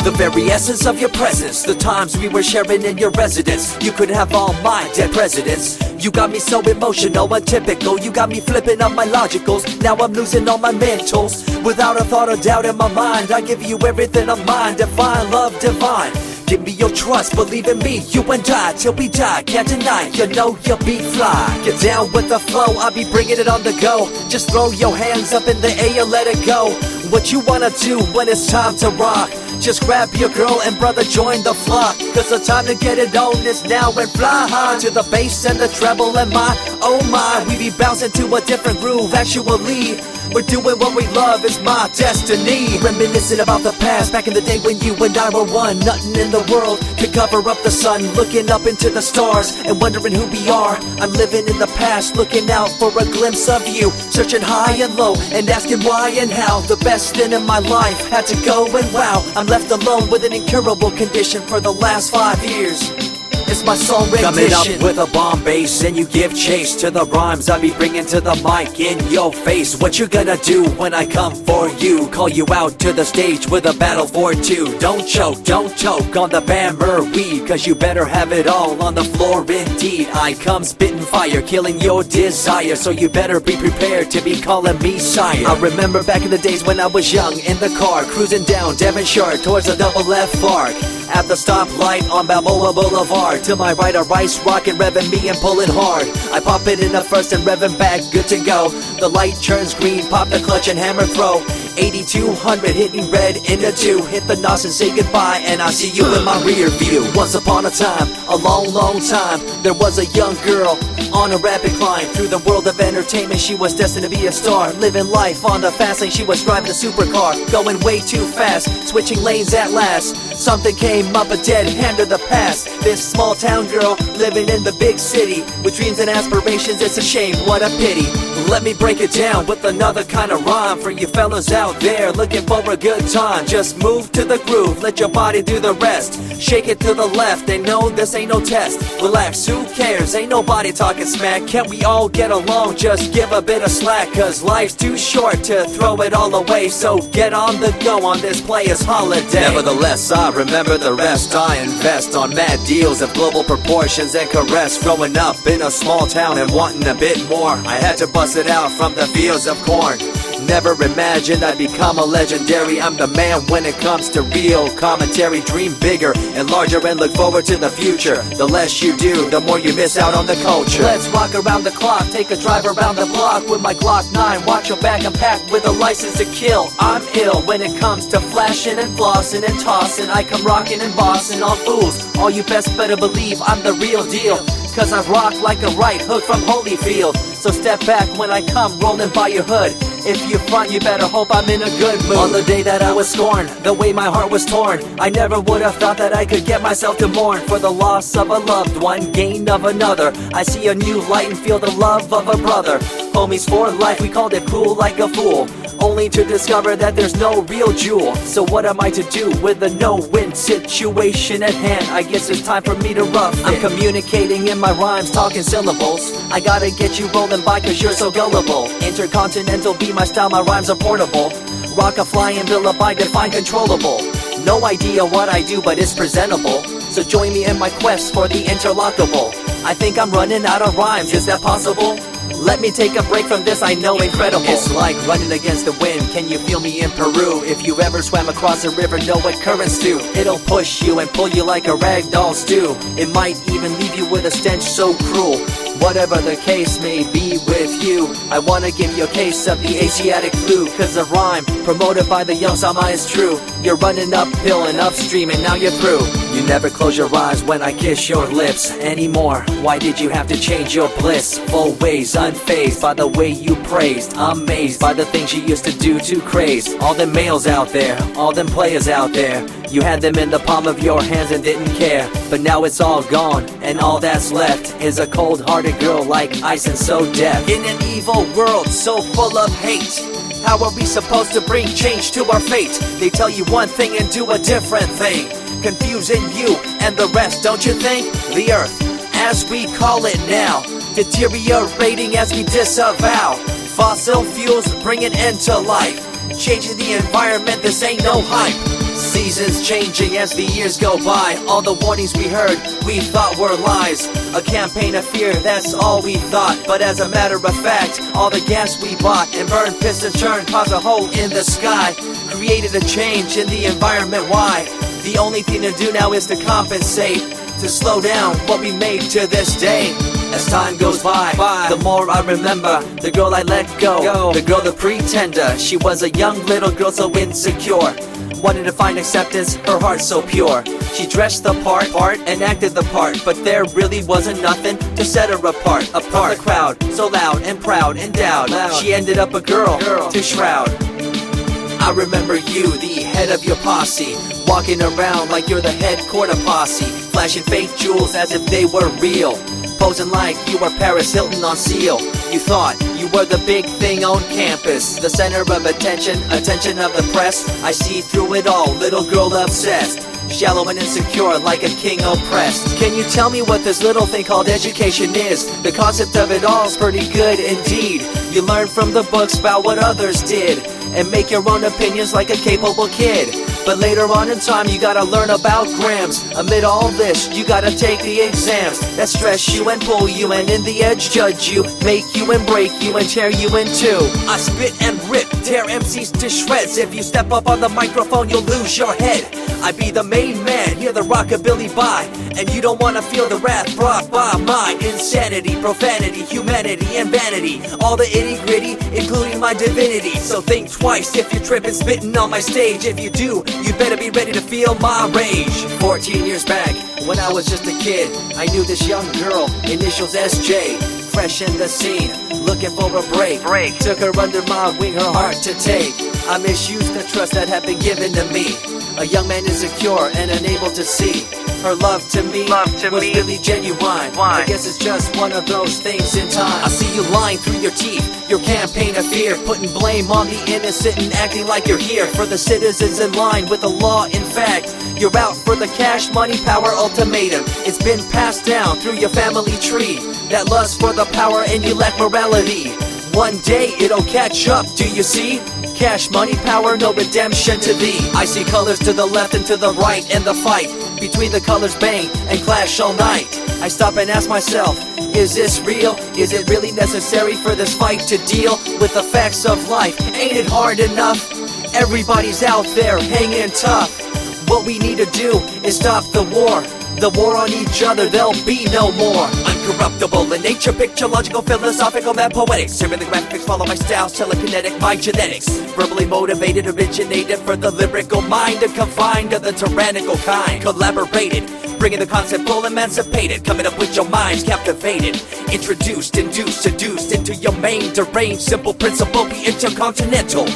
The very essence of your presence, the times we were sharing in your residence. You could have all my dead presidents. You got me so emotional, untypical. You got me flipping up my logicals. Now I'm losing all my mentals. Without a thought or doubt in my mind, I give you everything of mine. Divine love, divine. Give me your trust, believe in me, you and I, till we die, can't deny, you know you'll be fly. Get down with the flow, I'll be bringing it on the go. Just throw your hands up in the air, let it go. What you wanna do when it's time to rock? Just grab your girl and brother, join the flock. Cause the time to get it on is now, and fly high to the bass and the treble and my, oh my. We be bouncing to a different groove, actually. We're doing what we love, it's my destiny. Reminiscing about the past, back in the day when you and I were one. Nothing in the world could cover up the sun. Looking up into the stars and wondering who we are. I'm living in the past, looking out for a glimpse of you. Searching high and low and asking why and how. The best thing in my life had to go, and wow, I'm left alone with an incurable condition for the last 5 years. It's my song rendition. Coming up with a bomb bass and you give chase to the rhymes I be bringing to the mic in your face. What you gonna do when I come for you? Call you out to the stage with a battle for two. Don't choke on the bammer weed, cause you better have it all on the floor indeed. I come spitting fire, killing your desire, so you better be prepared to be calling me sire. I remember back in the days when I was young, in the car, cruising down Devonshire towards the double F arc. At the stoplight on Balboa Boulevard, to my right a rice rocket revving me and pulling hard. I pop it in the first and revving back, good to go. The light turns green, pop the clutch and hammer throw. 8200 hitting red in the 2. Hit the NOS and say goodbye, and I see you in my rear view. Once upon a time, a long time, there was a young girl on a rapid climb through the world of entertainment. She was destined to be a star, living life on the fast lane. She was driving a supercar, going way too fast, switching lanes at last. Something came up, a dead hand of the past. This small town girl living in the big city with dreams and aspirations. It's a shame, what a pity. Let me break it down with another kind of rhyme for you fellas out there looking for a good time. Just move to the groove, let your body do the rest. Shake it to the left, they know this ain't no test. Relax, who cares, ain't nobody talking smack. Can't we all get along, just give a bit of slack. Cause life's too short to throw it all away, so get on the go on this player's holiday. Nevertheless, I remember the rest. I invest on mad deals of global proportions and caress. Growing up in a small town and wanting a bit more, I had to bust it out from the fields of corn. Never imagined I'd become a legendary. I'm the man when it comes to real commentary. Dream bigger and larger and look forward to the future. The less you do, the more you miss out on the culture. Let's rock around the clock, take a drive around the block with my Glock 9. Watch your back, I'm packed with a license to kill. I'm ill when it comes to flashing and flossing and tossing. I come rocking and bossing on fools. All you best better believe I'm the real deal, cause I rock like a right hook from Holyfield. So step back when I come rolling by your hood. If you front, you better hope I'm in a good mood. On the day that I was scorned, the way my heart was torn, I never would have thought that I could get myself to mourn for the loss of a loved one, gain of another. I see a new light and feel the love of a brother. Homies for life, we called it cool like a fool, only to discover that there's no real jewel. So what am I to do with a no-win situation at hand? I guess it's time for me to rough it. I'm communicating in my rhymes, talking syllables. I gotta get you rolling by cause you're so gullible. Intercontinental be my style, my rhymes are portable. Rock a flying villa by define controllable. No idea what I do, but it's presentable. So join me in my quest for the interlockable. I think I'm running out of rhymes, is that possible? Let me take a break from this, I know incredible. It's like running against the wind, can you feel me in Peru? If you ever swam across a river, know what currents do. It'll push you and pull you like a ragdoll stew. It might even leave you with a stench so cruel. Whatever the case may be with you, I wanna give you a case of the Asiatic flu. Cause the rhyme promoted by the young Sama is true. You're running uphill and upstream and now you're through. You never close your eyes when I kiss your lips anymore. Why did you have to change your bliss? Full ways, unfazed by the way you praised. Amazed by the things you used to do to craze. All them males out there, all them players out there, you had them in the palm of your hands and didn't care. But now it's all gone, and all that's left is a cold-hearted girl like ice and so deaf. In an evil world so full of hate, how are we supposed to bring change to our fate? They tell you one thing and do a different thing, confusing you and the rest, don't you think? The earth, as we call it now, deteriorating as we disavow. Fossil fuels bring an end to life, changing the environment, this ain't no hype. Seasons changing as the years go by. All the warnings we heard, we thought were lies. A campaign of fear, that's all we thought. But as a matter of fact, all the gas we bought and burned, pissed and churned caused a hole in the sky. Created a change in the environment, why? The only thing to do now is to compensate, to slow down what we made to this day. As time goes by, the more I remember the girl I let go, the girl, the pretender. She was a young little girl so insecure, wanted to find acceptance, her heart so pure. She dressed the part and acted the part, but there really wasn't nothing to set her apart from the crowd, so loud and proud, endowed. She ended up a girl to shroud. I remember you, the head of your posse, walking around like you're the head quarter posse, flashing fake jewels as if they were real, posing like you were Paris Hilton on seal. You thought you were the big thing on campus, the center of attention of the press. I see through it all, little girl obsessed, shallow and insecure like a king oppressed. Can you tell me what this little thing called education is? The concept of it all's pretty good indeed. You learn from the books about what others did and make your own opinions like a capable kid. But later on in time you gotta learn about grams. Amid all this you gotta take the exams that stress you and pull you, and in the edge judge you, make you and break you and tear you in two. I spit and rip, tear MCs to shreds. If you step up on the microphone you'll lose your head. I be the main man, hear the rockabilly by, and you don't wanna feel the wrath brought by my insanity, profanity, humanity, and vanity. All the itty gritty, including my divinity. So think twice if you're tripping, spitting on my stage. If you do, you better be ready to feel my rage. 14 years back, when I was just a kid, I knew this young girl, initials SJ, fresh in the scene, looking for a break. Took her under my wing, her heart to take. I misused the trust that had been given to me. A young man insecure and unable to see her love to me was really genuine. I guess it's just one of those things in time. I see you lying through your teeth, your campaign of fear, putting blame on the innocent and acting like you're here for the citizens in line with the law. In fact, you're out for the cash, money, power ultimatum. It's been passed down through your family tree, that lust for the power and you lack morality. One day it'll catch up, do you see? Cash, money, power, no redemption to thee. I see colors to the left and to the right, and the fight between the colors bang and clash all night. I stop and ask myself, is this real? Is it really necessary for this fight to deal with the facts of life? Ain't it hard enough? Everybody's out there hanging tough. What we need to do is stop the war on each other, there'll be no more. Uncorruptible in nature, picture, logical, philosophical, mad poetic. Serving the graphics, follow my style, telekinetic, my genetics. Verbally motivated, originated for the lyrical mind, and confined to the tyrannical kind. Collaborated, bringing the concept full emancipated, coming up with your minds captivated. Introduced, induced, seduced into your main deranged, simple principle, be intercontinental.